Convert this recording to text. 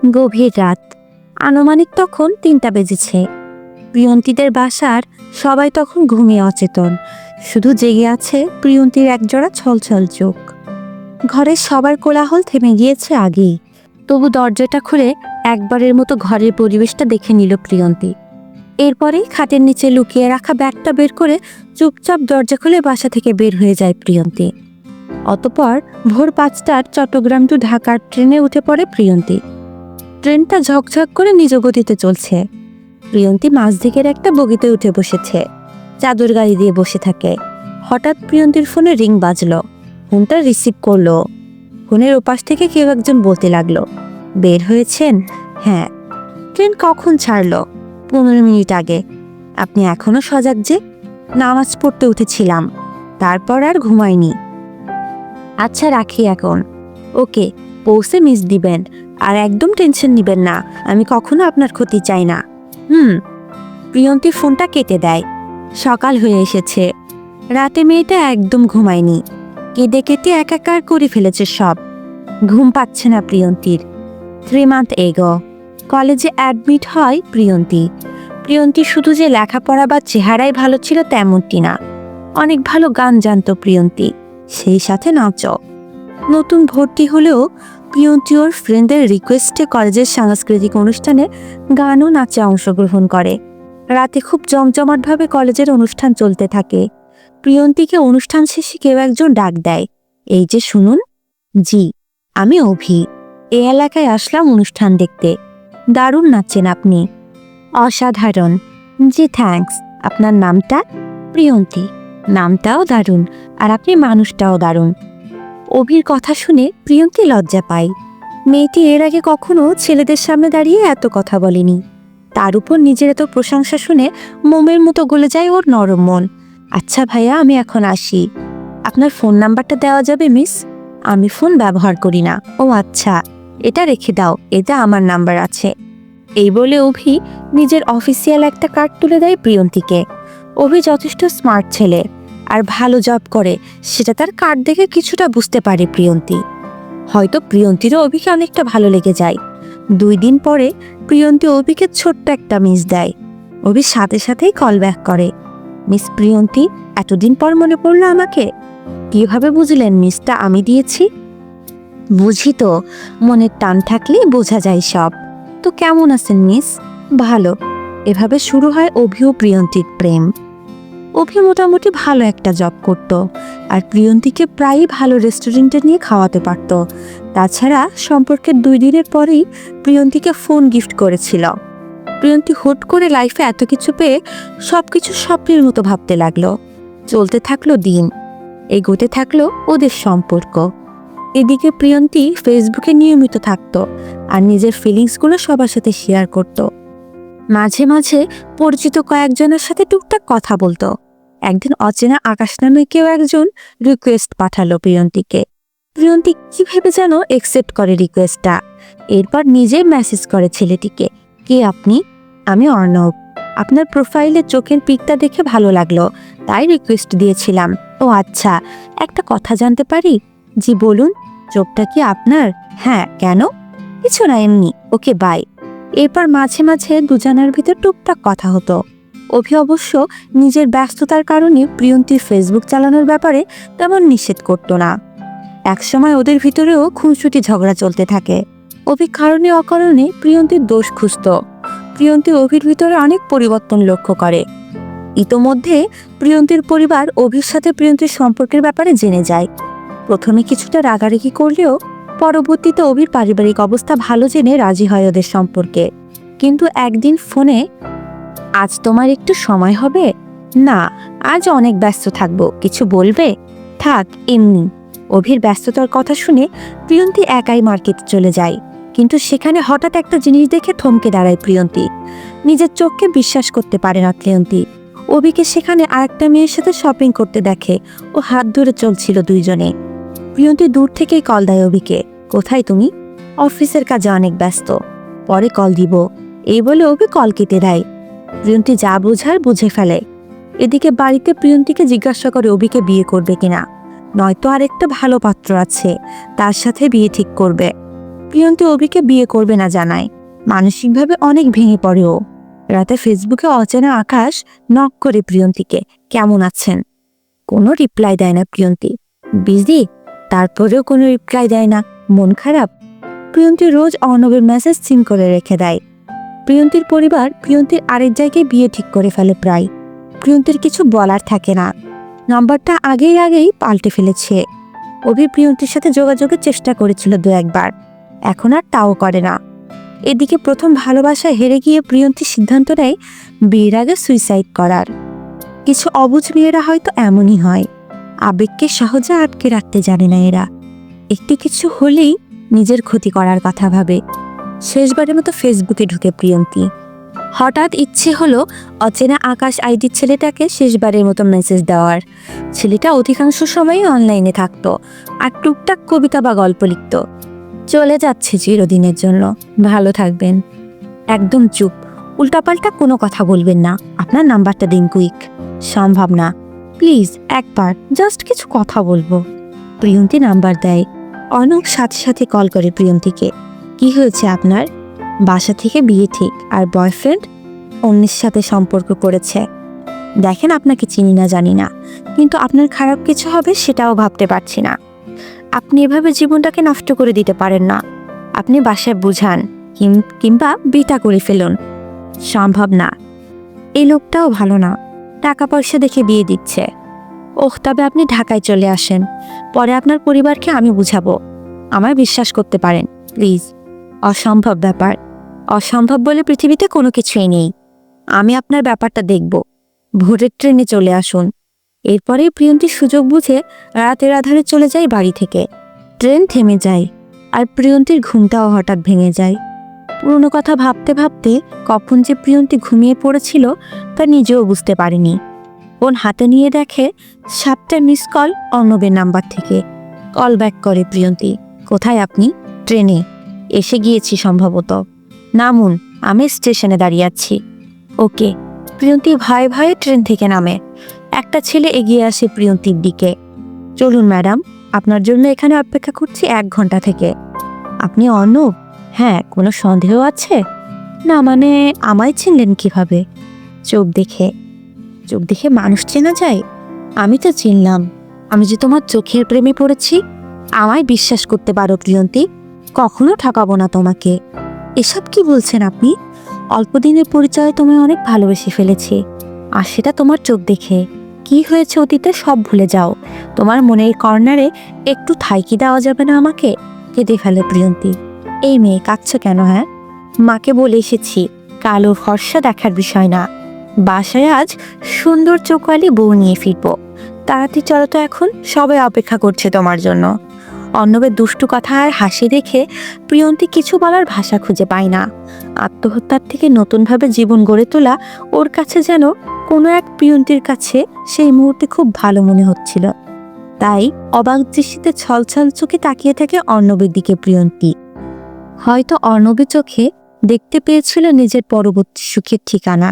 গভীর রাত, আনুমানিক তখন ৩টা বেজেছে। প্রিয়ন্তীদের বাসার সবাই তখন ঘুমিয়ে অচেতন, শুধু জেগে আছে প্রিয়ন্তীর একজোড়া ছলছল চোখ। ঘরের সবার কোলাহল থেমে গিয়েছে আগেই, তবু দরজাটা খুলে একবারের মতো ঘরের পরিবেশটা দেখে নিল প্রিয়ন্তী। এরপরেই খাটের নিচে লুকিয়ে রাখা ব্যাগটা বের করে চুপচাপ দরজা খুলে বাসা থেকে বের হয়ে যায় প্রিয়ন্তী। অতঃপর ভোর ৫টার চট্টগ্রাম টু ঢাকার ট্রেনে উঠে পড়ে প্রিয়ন্তী। ট্রেনটা ঝকঝক করে নিজ গতিতে চলছে। প্রিয়ন্তী মাঝ দিকের একটা বগিতে উঠে বসেছে, চাদর গাড়ি দিয়ে বসে থাকে। হঠাৎ প্রিয়ন্তীর ফোনে রিং বাজলো। ফোনটা রিসিভ করলো। ফোনের ওপাশ থেকে কেউ একজন বলতে লাগলো, বের হয়েছেন? হ্যাঁ। ট্রেন কখন ছাড়লো? ১৫ মিনিট আগে। আপনি এখনো সজাগ যে? নামাজ পড়তে উঠেছিলাম, তারপর আর ঘুমাইনি। আচ্ছা রাখি এখন। ওকে, পৌঁছে মিস দিবেন, আর একদম টেনশন নিবেন না, আমি কখনো আপনার ক্ষতি চাই না। প্রিয়ন্তী ফোনটা কেটে দেয়। সকাল হয়ে এসেছে। রাতে মেয়েটা একদম ঘুমায়নি, কেঁদে কেটে একাকার করে ফেলেছে সব। ঘুম পাচ্ছে না প্রিয়ন্তীর। 3 মান্থ এগো কলেজে অ্যাডমিট হয় প্রিয়ন্তী। প্রিয়ন্তী শুধু যে লেখাপড়া বা চেহারাই ভালো ছিল তেমনটি না, অনেক ভালো গান জানতো প্রিয়ন্তী, সেই সাথে নাচও। নতুন ভর্তি হলেও প্রিয়ন্তী ওর ফ্রেন্ডদের রিকোয়েস্টে কলেজের সাংস্কৃতিক অনুষ্ঠানে গান ও নাচে অংশগ্রহণ করে। রাতে খুব জমজমাটভাবে কলেজের অনুষ্ঠান চলতে থাকে। প্রিয়ন্তীকে অনুষ্ঠান শেষে কেউ একজন ডাক দেয়, এই যে শুনুন। জি, আমি অভি। এই এলাকায় আসলাম অনুষ্ঠান দেখতে। দারুণ নাচছেন আপনি। অসাধারণ। জি থ্যাঙ্কস। আপনার নামটা? প্রিয়ন্তী। নামটাও দারুণ, আর আপনি মানুষটাও দারুণ। অভির কথা শুনে প্রিয়ন্তী লজ্জা পায়। মেয়েটি এর আগে কখনো ছেলেদের সামনে দাঁড়িয়ে এত কথা বলেনি। তার উপর নিজের এত প্রশংসা শুনে মোমের মতো গলে যায় ওর নরম মন। আচ্ছা ভাইয়া, আমি এখন আসি। আপনার ফোন নাম্বারটা দেওয়া যাবে মিস? আমি ফোন ব্যবহার করি না। ও আচ্ছা, এটা রেখে দাও, এতে আমার নাম্বার আছে। এই বলে অভি নিজের অফিসিয়াল একটা কার্ড তুলে দেয় প্রিয়ন্তীকে। অভি যথেষ্ট স্মার্ট ছেলে আর ভালো জব করে, সেটা তার কার্ড দেখে কিছুটা বুঝতে পারে প্রিয়ন্তী। হয়তো প্রিয়ন্তীরও অভিকে অনেকটা ভালো লেগে যায়। 2 দিন পরে প্রিয়ন্তী অভিকে ছোট্ট একটা মিস দেয়। অভি সাথে সাথেই কল ব্যাক করে। মিস প্রিয়ন্তী, এতদিন পর মনে পড়লো আমাকে? কিভাবে বুঝলেন মিসটা আমি দিয়েছি? বুঝি তো, মনের টান থাকলে বোঝা যায় সব। তো কেমন আছেন মিস? ভালো। এভাবে শুরু হয় অভি ও প্রিয়ন্তীর প্রেম। অভি মোটামুটি ভালো একটা জব করত, আর প্রিয়ন্তীকে প্রায়ই ভালো রেস্টুরেন্টে নিয়ে খাওয়াতে পারত। তাছাড়া সম্পর্কের 2 দিনের পরেই প্রিয়ন্তীকে ফোন গিফট করেছিল। প্রিয়ন্তী হুট করে লাইফে এত কিছু পেয়ে সবকিছু স্বপ্নের মতো ভাবতে লাগলো। চলতে থাকলো দিন, এগোতে থাকলো ওদের সম্পর্ক। এদিকে প্রিয়ন্তী ফেসবুকে নিয়মিত থাকতো আর নিজের ফিলিংসগুলো সবার সাথে শেয়ার করত। মাঝে মাঝে পরিচিত কয়েকজনের সাথে টুকটাক কথা বলতো। একদিন অচেনা আকাশ নামে কেউ একজন রিকোয়েস্ট পাঠালো প্রিয়ন্তীকে। প্রিয়ন্তী কি ভেবে যেন একসেপ্ট করে রিকোয়েস্টটা। এরপর নিজে মেসেজ করে ছেলেটিকে, কে আপনি? আমি অর্ণব। আপনার প্রোফাইলে চোখের পিকটা দেখে ভালো লাগলো, তাই রিকোয়েস্ট দিয়েছিলাম। ও আচ্ছা, একটা কথা জানতে পারি? জি বলুন। চোখটা কি আপনার? হ্যাঁ, কেন? কিছু না, এমনি। Okay bye. এরপর মাঝে মাঝে দুজনের ভিতর টুকটাক কথা হতো। অভি অবশ্য নিজের ব্যস্ততার কারণে প্রিয়ন্তীর ফেসবুক চালানোর ব্যাপারে তেমন নিষেধ করত না। একসময় ওদের ভিতরেও খুনসুটি ঝগড়া চলতে থাকে। অভি কারণে অকারণে প্রিয়ন্তীর দোষ খুঁজত। প্রিয়ন্তী অভির ভিতরে অনেক পরিবর্তন লক্ষ্য করে। ইতোমধ্যে প্রিয়ন্তীর পরিবার অভির সাথে প্রিয়ন্তীর সম্পর্কের ব্যাপারে জেনে যায়। প্রথমে কিছুটা রাগারাগি করলেও পরবর্তীতে অভির পারিবারিক অবস্থা ভালো জেনে রাজি হয় ওদের সম্পর্কে। কিন্তু একদিন ফোনে, আজ তোমার একটু সময় হবে? না, আজ অনেক ব্যস্ত থাকবো, কিছু বলবে? থাক, এমনি। অভির ব্যস্ততার কথা শুনে প্রিয়ন্তী একাই মার্কেটে চলে যায়। কিন্তু সেখানে হঠাৎ একটা জিনিস দেখে থমকে দাঁড়ায় প্রিয়ন্তী। নিজের চোখকে বিশ্বাস করতে পারে না প্রিয়ন্তী। অভিকে সেখানে আরেকটা মেয়ের সাথে শপিং করতে দেখে। ও হাত ধরে চলছিল দুইজনে। প্রিয়ন্তী দূর থেকেই কল দেয় অভিকে, কোথায় তুমি? অফিসের কাজে অনেক ব্যস্ত, পরে কল দিব। এই বলে অভি কল কেটে দেয়। প্রিয়ন্তী যা বোঝার বুঝে ফেলে। এদিকে বাড়িতে প্রিয়ন্তীকে জিজ্ঞাসা করে অভিকে বিয়ে করবে কিনা, নয়তো আরেকটা ভালো পাত্র আছে, তার সাথে বিয়ে ঠিক করবে। প্রিয়ন্তী অভিকে বিয়ে করবে না জানায়। মানসিকভাবে অনেক ভেঙে পড়ে ও। রাতে ফেসবুকে অচেনা আকাশ নক করে প্রিয়ন্তীকে, কেমন আছেন? কোনো রিপ্লাই দেয় না প্রিয়ন্তী। বিজি, তারপরেও কোনো রিপ্লাই দেয় না। মন খারাপ? প্রিয়ন্তী রোজ অর্ণবের মেসেজ সিন করে রেখে দেয়। প্রিয়ন্তীর পরিবার প্রিয়ন্তীর আরেক জায়গায় বিয়ে ঠিক করে ফেলে প্রায়। প্রিয়ন্তীর কিছু বলার থাকে না। নাম্বারটা আগেই পাল্টে ফেলেছে। অভি প্রিয়ন্তীর সাথে যোগাযোগের চেষ্টা করেছিল 2-1 বার, এখন আর তাও করে না। এদিকে প্রথম ভালোবাসায় হেরে গিয়ে প্রিয়ন্তী সিদ্ধান্ত নেয় বিয়ের আগে সুইসাইড করার। কিছু অবুঝ মেয়েরা হয়তো এমনই হয়, আবেগকে সহজে আটকে রাখতে জানে না এরা। একটু কিছু হলেই নিজের ক্ষতি করার কথা ভাবে। শেষবারের মতো ফেসবুকে ঢুকে প্রিয়ন্তী। হঠাৎ ইচ্ছে হলো অচেনা আকাশ আইডির ছেলেটাকে শেষবারের মতো মেসেজ দেওয়ার। ছেলেটা অধিকাংশ সময়ই অনলাইনে থাকতো আর টুকটাক কবিতা বা গল্প লিখত। চলে যাচ্ছে চিরদিনের জন্য, ভালো থাকবেন। একদম চুপ, উল্টাপাল্টা কোনো কথা বলবেন না। আপনার নাম্বারটা দিন কুইক। সম্ভব না, প্লিজ একবার জাস্ট কিছু কথা বলবো। প্রিয়ন্তী নাম্বার দেয়। অর্ণব সাথে সাথে কল করে প্রিয়ন্তীকে। কি হয়েছে আপনার? বাসা থেকে বিয়ে ঠিক, আর বয়ফ্রেন্ড অন্যের সাথে সম্পর্ক করেছে। দেখেন, আপনাকে চিনি না জানি না, কিন্তু আপনার খারাপ কিছু হবে সেটাও ভাবতে পারছি না। আপনি এভাবে জীবনটাকে নষ্ট করে দিতে পারেন না। আপনি বাসায় বুঝান, কিংবা বিটা করে ফেলুন। সম্ভব না। এই লোকটাও ভালো না, টাকা পয়সা দেখে বিয়ে দিচ্ছে। ওহ, তবে আপনি ঢাকায় চলে আসেন, পরে আপনার পরিবারকে আমি বুঝাবো। আমায় বিশ্বাস করতে পারেন প্লিজ। অসম্ভব ব্যাপার। অসম্ভব বলে পৃথিবীতে কোনো কিছুই নেই। আমি আপনার ব্যাপারটা দেখব। ভোরের ট্রেনে চলে আসুন। এরপরেই প্রিয়ন্তী সুযোগ বুঝে রাতের আধারে চলে যায় বাড়ি থেকে। ট্রেন থেমে যায়, আর প্রিয়ন্তীর ঘুমটাও হঠাৎ ভেঙে যায়। পুরনো কথা ভাবতে ভাবতে কখন যে প্রিয়ন্তী ঘুমিয়ে পড়েছিল তা নিজেও বুঝতে পারেনি। ফোন হাতে নিয়ে দেখে 7টা মিস কল অর্ণবের নাম্বার থেকে। কল ব্যাক করে প্রিয়ন্তী। কোথায় আপনি? ট্রেনে এসে গিয়েছি সম্ভবত। নামুন, আমি স্টেশনে দাঁড়িয়ে আছি। ওকে। প্রিয়ন্তী ভয়ে ভয়ে ট্রেন থেকে নামে। একটা ছেলে এগিয়ে আসে প্রিয়ন্তীর দিকে। চলুন ম্যাডাম, আপনার জন্য এখানে অপেক্ষা করছি 1 ঘন্টা থেকে। আপনি অর্ণব? হ্যাঁ, কোনো সন্দেহ আছে? না মানে, আমায় চিনলেন কিভাবে? চোখ দেখে মানুষ চেনা যায়? আমি তো চিনলাম। আমি যে তোমার চোখের প্রেমে পড়েছি। আমায় বিশ্বাস করতে পারো প্রিয়ন্তী, কখনো ঠকাবো না তোমাকে। এসব কি বলছেন আপনি? অল্প দিনের পরিচয়ে তোমায় অনেক ভালোবেসে ফেলেছি, আর সেটা তোমার চোখ দেখে। কি হয়েছে অতীতে সব ভুলে যাও। তোমার মনের কর্নারে একটু ঠাঁই কি দেওয়া যাবে না আমাকে? কেঁদে ফেলে প্রিয়ন্তী। এই মেয়ে, কাঁদছো কেন? হ্যাঁ, মাকে বলে এসেছি কালো ফর্সা দেখার বিষয় না। বাসায় আজ সুন্দর চোখওয়ালি বউ নিয়ে ফিরবো। তাড়াতাড়ি চলো তো, এখন সবাই অপেক্ষা করছে তোমার জন্য। অর্ণবের দুষ্টু কথা আর হাসি দেখে প্রিয়ন্তী কিছু বলার ভাষা খুঁজে পায় না। আত্মহত্যার থেকে নতুনভাবে জীবন গড়ে তোলা ওর কাছে যেন কোনো এক প্রিয়ন্তীর কাছে সেই মুহূর্তে খুব ভালো মনে হচ্ছিল। তাই অবাক দৃষ্টিতে ছলছল চোখে তাকিয়ে থাকে অর্ণবের দিকে প্রিয়ন্তী। হয়তো অর্ণবের চোখে দেখতে পেয়েছিল নিজের পরবর্তী সুখের ঠিকানা।